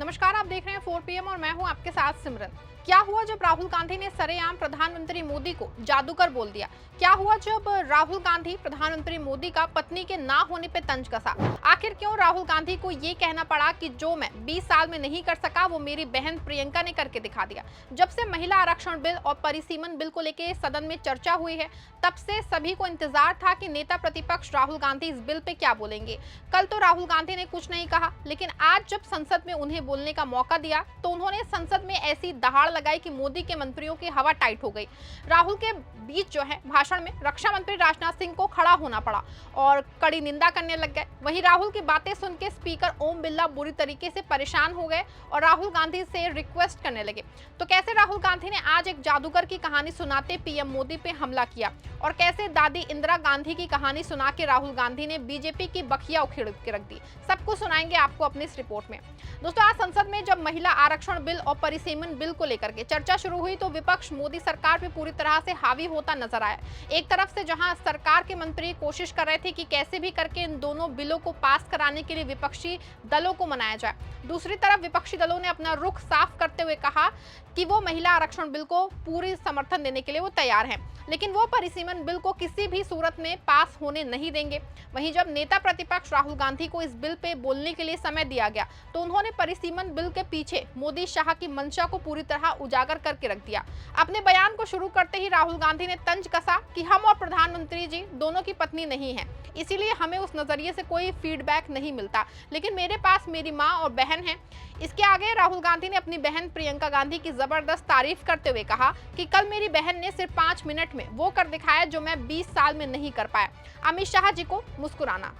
नमस्कार, आप देख रहे हैं 4 PM और मैं हूं आपके साथ सिमरन। क्या हुआ जब राहुल गांधी ने सरेआम प्रधानमंत्री मोदी को जादूगर बोल दिया? क्या हुआ जब राहुल गांधी प्रधानमंत्री मोदी का पत्नी के ना होने पे तंज कसा? आखिर क्यों राहुल गांधी को ये कहना पड़ा कि जो मैं 20 साल में नहीं कर सका वो मेरी बहन प्रियंका ने करके दिखा दिया? जब से महिला आरक्षण बिल और परिसीमन बिल को लेकर सदन में चर्चा हुई है, तब से सभी को इंतजार था कि नेता प्रतिपक्ष राहुल गांधी इस बिल पे क्या बोलेंगे। कल तो राहुल गांधी ने कुछ नहीं कहा, लेकिन आज जब संसद में उन्हें बोलने का मौका दिया तो उन्होंने संसद में ऐसी दहाड़ लगाई कि मोदी के मंत्रियों की हवा टाइट हो गई। राहुल के बीच जो है भाषण में रक्षा मंत्री राजनाथ सिंह को खड़ा होना पड़ा और कड़ी निंदा करने लग गए। वहीं राहुल की बातें सुन के स्पीकर ओम बिरला बुरी तरीके से परेशान हो गए और राहुल गांधी से रिक्वेस्ट करने लगे। तो कैसे राहुल गांधी ने आज एक जादूगर की कहानी सुनाते पीएम मोदी पे हमला किया और कैसे दादी इंदिरा गांधी की कहानी सुना के राहुल गांधी ने बीजेपी की बखिया उखेड़ के रख दी, सब कुछ सुनाएंगे आपको अपनी इस रिपोर्ट में। दोस्तों, आज संसद में जब महिला आरक्षण बिल और परिसीमन बिल को लेकर के चर्चा शुरू हुई तो विपक्ष मोदी सरकार पे पूरी तरह से हावी होता नजर आया। एक तरफ से जहां सरकार के मंत्री कोशिश कर रहे थे कि कैसे भी करके इन दोनों बिलों को पास कराने के लिए विपक्षी दलों को मनाया जाए, दूसरी तरफ विपक्षी दलों ने अपना रुख साफ करते हुए कहा कि वो महिला आरक्षण बिल को पूरी समर्थन देने के लिए वो तैयार हैं, लेकिन वो परिसीमन बिल को किसी भी सूरत में पास होने नहीं देंगे। वहीं जब नेता प्रतिपक्ष राहुल गांधी को इस बिल पे बोलने के लिए समय दिया गया तो उन्होंने परिसीमन बिल के पीछे मोदी शाह की मंशा को पूरी तरह उजागर करके रख दिया। अपने बयान को शुरू करते ही राहुल गांधी ने तंज कसा कि हम और प्रधानमंत्री जी दोनों की पत्नी नहीं है, इसीलिए हमें उस नजरिए से कोई फीडबैक नहीं मिलता, लेकिन मेरे पास मेरी माँ और बहन है। इसके आगे राहुल गांधी ने अपनी बहन प्रियंका गांधी की जबरदस्त तारीफ करते हुए कहा कि कल मेरी बहन ने सिर्फ 5 मिनट में वो कर दिखाया जो मैं 20 साल में नहीं कर पाया। अमित शाह जी को मुस्कुराना।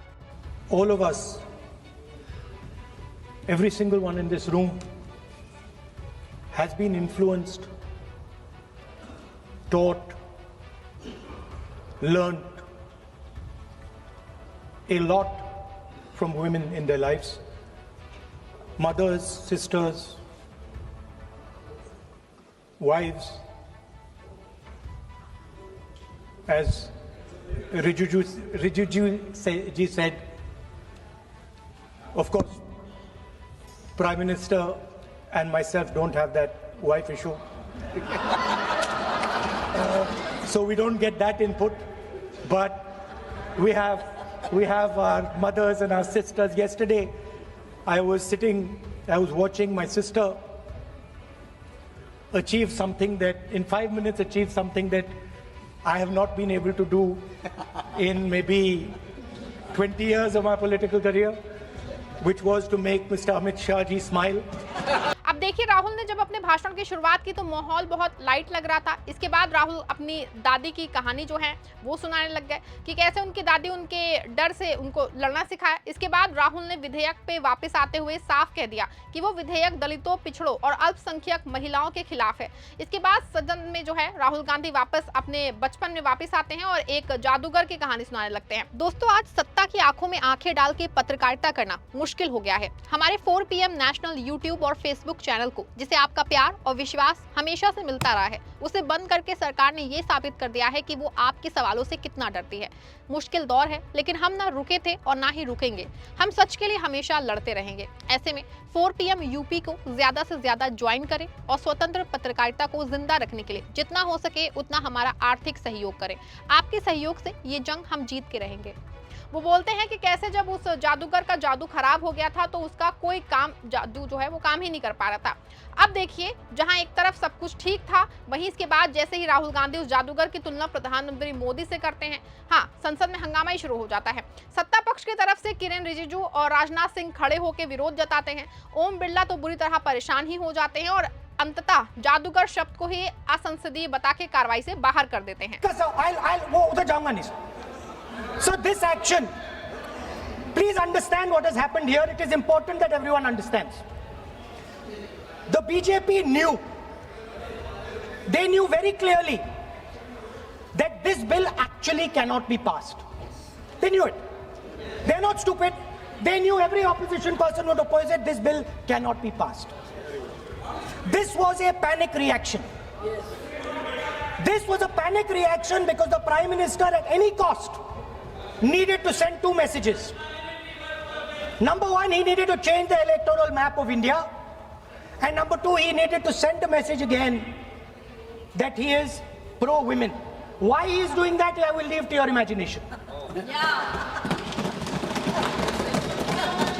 All of us, every single one in this room has been influenced, taught, learned a lot from women in their lives. Mothers, sisters, wives. As Rijiju ji said, of course, Prime Minister and myself don't have that wife issue. So we don't get that input, but we have our mothers and our sisters. Yesterday, I was watching my sister achieve something that in 5 minutes achieve something that I have not been able to do in maybe 20 years of my political career, which was to make Mr. Amit Shah ji smile. अब देखिए, राहुल ने जब अपने भाषण की शुरुआत की तो माहौल बहुत लाइट लग रहा था। इसके बाद राहुल अपनी दादी की कहानी जो है वो सुनाने लग गए कि कैसे उनकी दादी उनके डर से उनको लड़ना सिखाया। इसके बाद राहुल ने विधेयक पे वापस आते हुए साफ कह दिया कि वो विधेयक दलितों, पिछड़ों और अल्पसंख्यक महिलाओं के खिलाफ है। इसके बाद सदन में जो है राहुल गांधी वापस अपने बचपन में वापस आते हैं और एक जादूगर की कहानी सुनाने लगते हैं। दोस्तों, आज सत्ता की आंखों में आंखें डाल के पत्रकारिता करना मुश्किल हो गया है। हमारे 4 PM नेशनल यूट्यूब और फेसबुक चैनल को, जिसे आपका प्यार और विश्वास हमेशा से मिलता रहा है, उसे बंद करके सरकार ने ये साबित कर दिया है कि वो आपके सवालों से कितना डरती है। मुश्किल दौर है, लेकिन हम ना रुके थे और ना ही रुकेंगे। हम सच के लिए हमेशा लड़ते रहेंगे। ऐसे में 4 PM यूपी को ज्यादा से ज्यादा ज्वाइन करें और स्वतंत्र पत्रकारिता को जिंदा रखने के लिए जितना हो सके उतना हमारा आर्थिक सहयोग करें। आपके सहयोग से ये जंग हम जीत के रहेंगे। वो बोलते हैं कि कैसे जब उस जादूगर का जादू खराब हो गया था तो उसका कोई काम, जादू जो है वो काम ही नहीं कर पा रहा था। अब देखिए, जहां एक तरफ सब कुछ ठीक था, वहीं इसके बाद जैसे ही राहुल गांधी उस जादूगर की तुलना प्रधानमंत्री मोदी से करते हैं, हाँ, संसद में हंगामा ही शुरू हो जाता है। सत्ता पक्ष की तरफ से किरेन रिजिजू और राजनाथ सिंह खड़े होकर विरोध जताते हैं। ओम बिरला तो बुरी तरह परेशान ही हो जाते हैं और अंततः जादूगर शब्द को ही असंसदीय बता के कार्रवाई से बाहर कर देते हैं। वो उधर जाऊंगा नहीं। So this action, please understand what has happened here. It is important that everyone understands. The BJP knew very clearly that this bill actually cannot be passed. They knew it. They're not stupid. They knew every opposition person would oppose it. This bill cannot be passed. This was a panic reaction. This was a panic reaction because the Prime Minister at any cost needed to send 2 messages. Number one, he needed to change the electoral map of India And number two, he needed to send a message again that he is pro-women. Why he is doing that, I will leave to your imagination.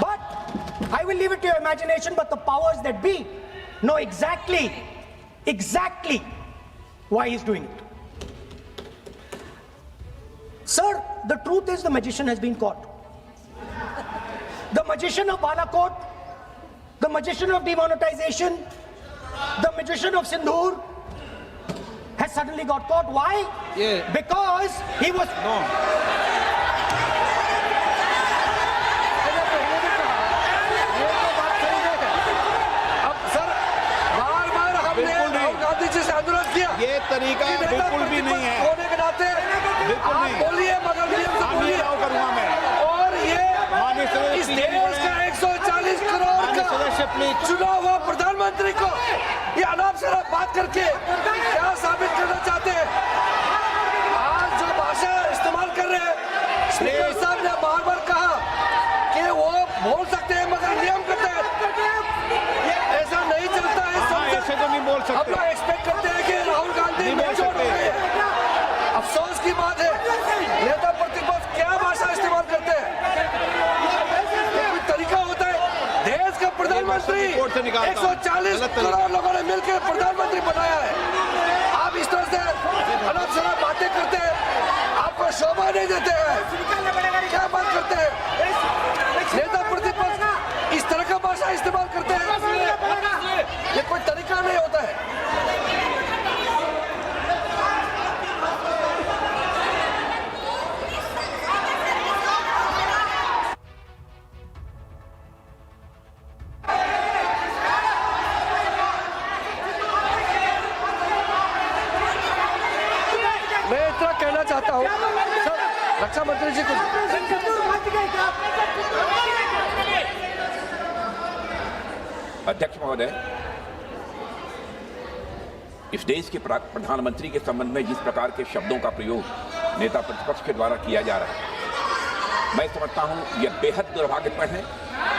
But I will leave it to your imagination, but the powers that be know exactly why he's doing it. Sir, the truth is the magician has been caught. The magician of Balakot, the magician of demonetization, the magician of Sindhur has suddenly got caught. Why? Yeah. Because he was... अब sir बार-बार हमने राहुल गांधी जी से अनुरोध किया, ये तरीका कि नेता बिल्कुल भी प्रतिपक्ष नहीं है। होने के नाते बिल्कुल आप नहीं। बोलिए, मगर नियम से माननीय बोलिए। राव करूंगा मैं। और ये माननीय सदस्य इस प्लीज देश का 140 करोड़ माननीय का सदस्य प्लीज। चुना हुआ प्रधानमंत्री को ये अनाप शनाप बात करके क्या साबित करना चाहते हैं? आज जो भाषा इस्तेमाल कर रहे हैं, स्पीकर साहब ने बार-बार कहा कि वो बोल सकते हैं मगर नियम के तहत ऐसा नहीं चलता है। ऐसे तो नहीं बोल हम सकते। लोग एक्सपेक्ट करते हैं कि राहुल गांधी नहीं बोल मेच्योर हो सकते। गए हैं। अफसोस की बात है, नेता प्रतिपक्ष क्या भाषा इस्तेमाल करते हैं? कोई तरीका होता है? देश का प्रधानमंत्री रिपोर्ट से निकालता हूं। 140 गलत तरीका। करोड़ लोगों ने मिलकर प्रधानमंत्री बनाया है। आप इस तरह से अनाप शनाप बातें करते हैं, आपको शोभा नहीं देते हैं। क्या बात करते हैं? नेता प्रतिपक्ष इस तरह का भाषा इस्तेमाल करते हैं, ये कोई तरीका नहीं होता है। मैं इतना कहना चाहता हूँ सर, रक्षा मंत्री जी को अध्यक्ष महोदय, इस देश के प्रधानमंत्री के संबंध में जिस प्रकार के शब्दों का प्रयोग नेता प्रतिपक्ष के द्वारा किया जा रहा है, मैं समझता हूं यह बेहद दुर्भाग्यपूर्ण है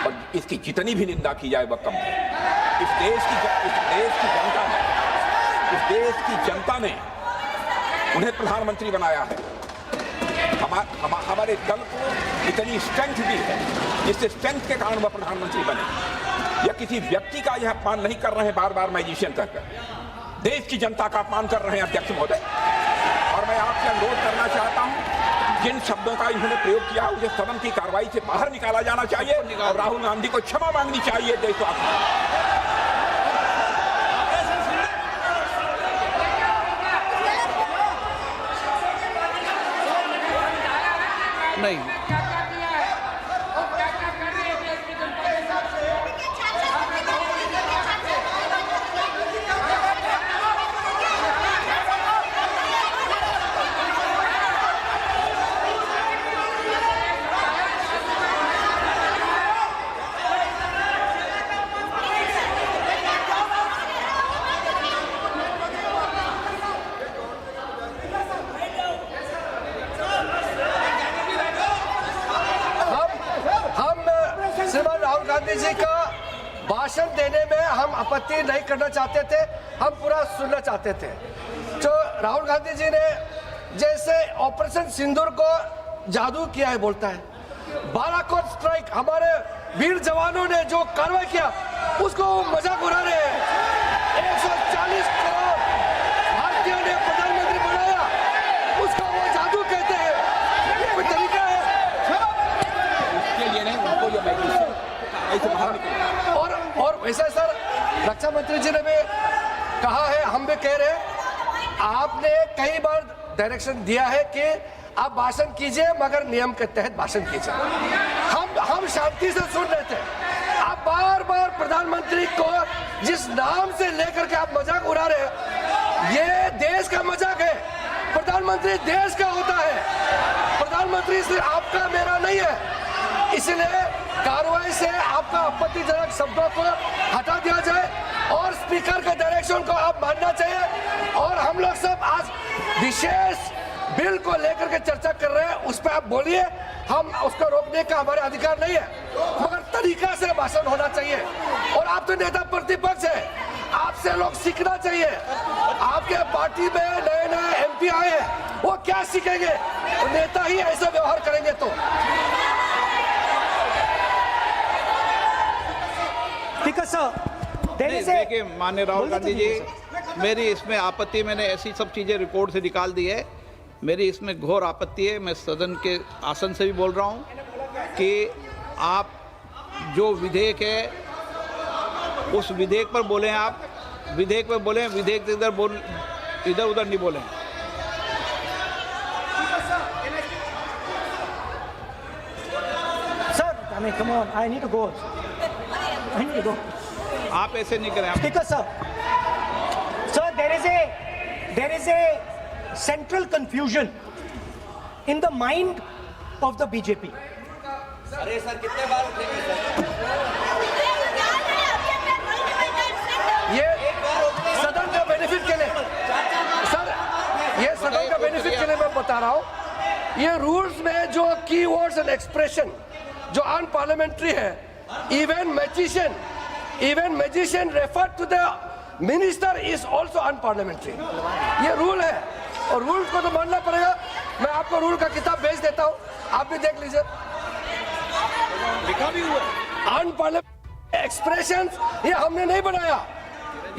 और इसकी जितनी भी निंदा की जाए वह कम है। इस देश की जनता ने उन्हें प्रधानमंत्री बनाया है। हमारे दल को इतनी स्ट्रेंथ दी है, जिससे स्ट्रेंथ के कारण वह प्रधानमंत्री बने। या किसी व्यक्ति का यह अपमान नहीं कर रहे हैं, बार बार मैजिशियन कहकर देश की जनता का अपमान कर रहे हैं अध्यक्ष महोदय। और मैं आपसे अनुरोध करना चाहता हूं, जिन शब्दों का इन्होंने प्रयोग किया उसे सदन की कार्रवाई से बाहर निकाला जाना चाहिए और राहुल गांधी को क्षमा मांगनी चाहिए देशवासियों। नहीं। श्रीमान राहुल गांधी जी का भाषण देने में हम आपत्ति नहीं करना चाहते थे, हम पूरा सुनना चाहते थे। जो राहुल गांधी जी ने जैसे ऑपरेशन सिंदूर को जादू किया है बोलता है, बालाकोट स्ट्राइक हमारे वीर जवानों ने जो कार्रवाई किया उसको मजाक उड़ा रहे हैं। 140 करोड़ भारतीयों ने प्रधानमंत्री बनाया, उसको वो जादू कहते हैं। ये कोई तरीका है? उसके लिए नहीं, उनको ये मैजिशियन ऐसे बाहर निकले। और वैसे सर रक्षा मंत्री जी ने भी कहा है, हम भी कह रहे हैं, आपने कई बार डायरेक्शन दिया है कि आप भाषण कीजिए मगर नियम के तहत भाषण कीजिए। हम शांति से सुन रहे थे, आप बार बार प्रधानमंत्री को जिस नाम से लेकर के आप मजाक उड़ा रहे हैं, ये देश का मजाक है। प्रधानमंत्री देश का होता है, प्रधानमंत्री सिर्फ आपका मेरा नहीं है। इसलिए कार्रवाई से आपका आपत्तिजनक शब्दों को हटा दिया जाए और स्पीकर के डायरेक्शन को आप मानना चाहिए। और हम लोग सब आज विशेष बिल को लेकर के चर्चा कर रहे हैं, उस पर आप बोलिए, हम उसको रोकने का हमारे अधिकार नहीं है, मगर तरीका से भाषण होना चाहिए। और आप तो नेता प्रतिपक्ष है, आपसे लोग सीखना चाहिए। आपके पार्टी में नए नए एमपी आए हैं, वो क्या सीखेंगे? तो नेता ही ऐसा व्यवहार करेंगे तो। Because sir, there नहीं, is a देखिए माननीय राहुल बोल गांधी देते जी, मेरी इसमें आपत्ति, मैंने ऐसी सब चीज़ें रिकॉर्ड से निकाल दी है। मेरी इसमें घोर आपत्ति है। मैं सदन के आसन से भी बोल रहा हूँ कि आप जो विधेयक है उस विधेयक पर बोलें, आप विधेयक पर बोलें, विधेयक से इधर उधर नहीं बोलें। sir, I mean, come on, I need to go. I need to go. आप ऐसे नहीं करें। आप Speaker sir, sir, there is a central confusion in the mind of the BJP. ये सदन का बेनिफिट के लिए सर, ये सदन का बेनिफिट के लिए मैं बता रहा हूँ, ये रूल्स में जो की वर्ड्स एंड एक्सप्रेशन जो अनपार्लियामेंट्री है, even magician refer to the minister is also unparliamentary. ये रूल है और रूल्स को तो मानना पड़ेगा। मैं आपको रूल का किताब भेज देता हूँ, आप भी देख लीजिए। अनपार्लियामेंट्री एक्सप्रेशन ये हमने नहीं बनाया,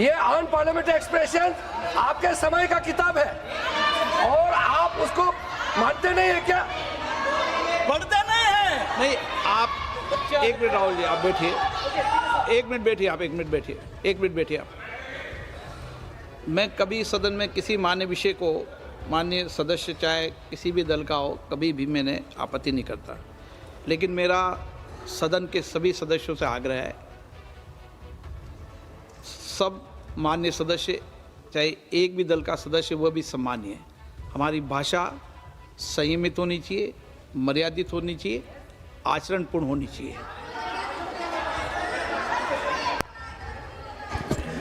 ये अनपार्लियामेंट्री एक्सप्रेशन आपके समय का किताब है और आप उसको मानते नहीं है क्या? पढ़ते नहीं है। नहीं, आप एक मिनट राहुल जी, आप बैठिए, एक मिनट बैठिए, आप एक मिनट बैठिए, एक मिनट बैठिए आप। मैं कभी सदन में किसी मान्य विषय को, माननीय सदस्य चाहे किसी भी दल का हो, कभी भी मैंने आपत्ति नहीं करता। लेकिन मेरा सदन के सभी सदस्यों से आग्रह है, सब मान्य सदस्य, चाहे एक भी दल का सदस्य, वह भी सम्मानीय है। हमारी भाषा संयमित होनी चाहिए, मर्यादित होनी चाहिए, आचरणपूर्ण होनी चाहिए।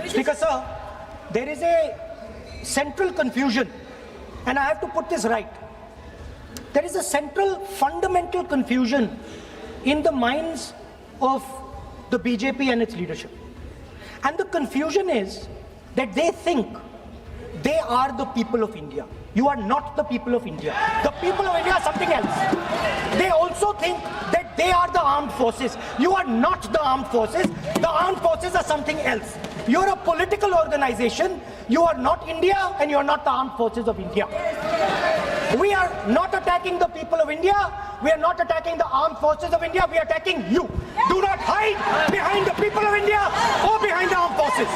Speaker sir, there is a central confusion, and I have to put this right. There is a central fundamental confusion in the minds of the BJP and its leadership. And the confusion is that they think they are the people of India. You are not the people of India. The people of India are something else. They also think that they are the armed forces. You are not the armed forces. The armed forces are something else. You're a political organization. You are not India and you are not the armed forces of India. We are not attacking the people of India. We are not attacking the armed forces of India. We are attacking you. Do not hide behind the people of India or behind the armed forces.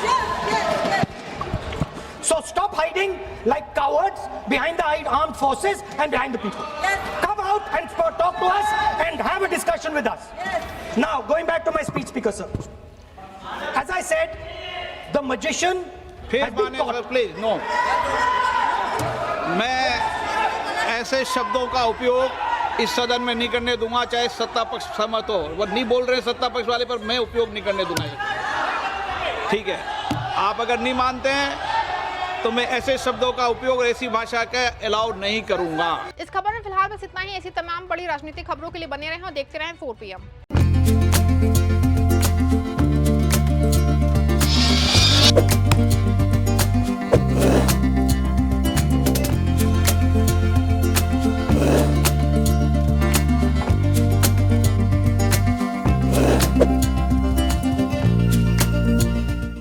So stop hiding like cowards behind the armed forces and behind the people. Come out and talk to us and have a discussion with us. Now, going back to my speech, Speaker sir. As I said, the magician फिर has been माने caught. Please no, मैं ऐसे शब्दों का उपयोग इस सदन में नहीं करने दूंगा, चाहे सत्ता पक्ष सहमत हो। वो नहीं बोल रहे सत्ता पक्ष वाले, पर मैं उपयोग नहीं करने दूंगा। ठीक है, आप अगर नहीं मानते हैं तो मैं ऐसे शब्दों का उपयोग, ऐसी भाषा का अलाउ नहीं करूंगा। इस खबर में फिलहाल बस इतना ही। ऐसी तमाम बड़ी राजनीतिक खबरों के लिए बने रहें और देखते रहें 4 PM।